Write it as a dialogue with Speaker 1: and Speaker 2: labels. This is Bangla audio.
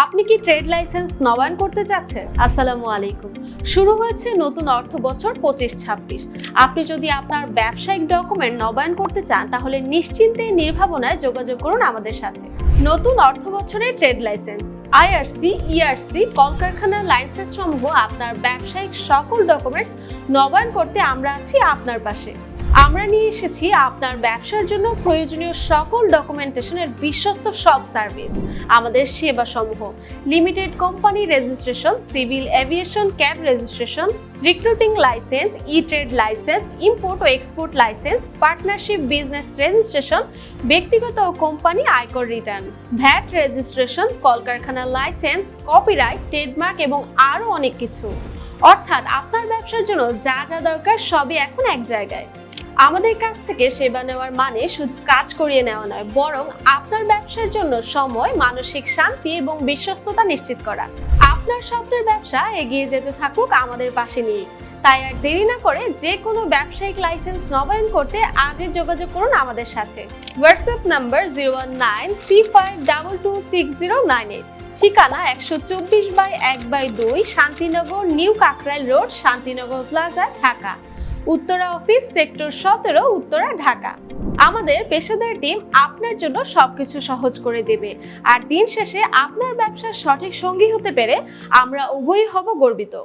Speaker 1: আপনি কি ট্রেড লাইসেন্স নবায়ন করতে চাচ্ছেন? আসসালামু আলাইকুম। শুরু হয়েছে নতুন অর্থ বছর 25-26। আপনি যদি আপনার ব্যবসায়িক ডকুমেন্ট নবায়ন করতে চান তাহলে নিশ্চিন্তে নির্ভাবনায় যোগাযোগ করুন আমাদের সাথে। নতুন অর্থ বছরের ট্রেড লাইসেন্স, আইআরসি, ইআরসি, কলকারখানার লাইসেন্স সমূহ আপনার ব্যবসায়িক সকল ডকুমেন্টস নবায়ন করতে আমরা আছি আপনার পাশে। আমরা নিয়ে এসেছি আপনার ব্যবসার জন্য প্রয়োজনীয় সকল ডকুমেন্টেশনের বিশ্বস্ত সব সার্ভিস। আমাদের সেবা সমূহ: limited company registration, civil aviation cab registration, recruiting licence, e trade licence, import ও export licence, partnership business registration, ব্যক্তিগত ও কোম্পানি আয়কর রিটার্ন, ভ্যাট রেজিস্ট্রেশন, কলকারখানার লাইসেন্স, কপিরাইট, ট্রেডমার্ক এবং আরও অনেক কিছু। অর্থাৎ আপনার ব্যবসার জন্য যা যা দরকার সবই এখন এক জায়গায়। আমাদের কাছ থেকে সেবা নেওয়ার মানে শুধু কাজ করিয়ে নেওয়া নয়, বরং আপনার ব্যবসার জন্য সময়, মানসিক শান্তি এবং বিশ্বস্ততা নিশ্চিত করা। আপনার স্বপ্নের ব্যবসা এগিয়ে যেতে থাকুক আমাদের পাশে নিয়ে। তাই আর দেরি না করে যে কোনো ব্যবসায়িক লাইসেন্স নবায়ন করতে আগে যোগাযোগ করুন আমাদের সাথে। WhatsApp number 01935226098। ঠিকানা 124/1/2 Shantinagar, new Kakrail road, Shantinagar plaza, Dhaka. Uttara office, sector 17, Uttara, Dhaka. আমাদের পেশাদার টিম আপনার জন্য সবকিছু সহজ করে দেবে। আর দিন শেষে আপনার ব্যবসার সঠিক সঙ্গী হতে পেরে আমরা উভয়ই হব গর্বিত।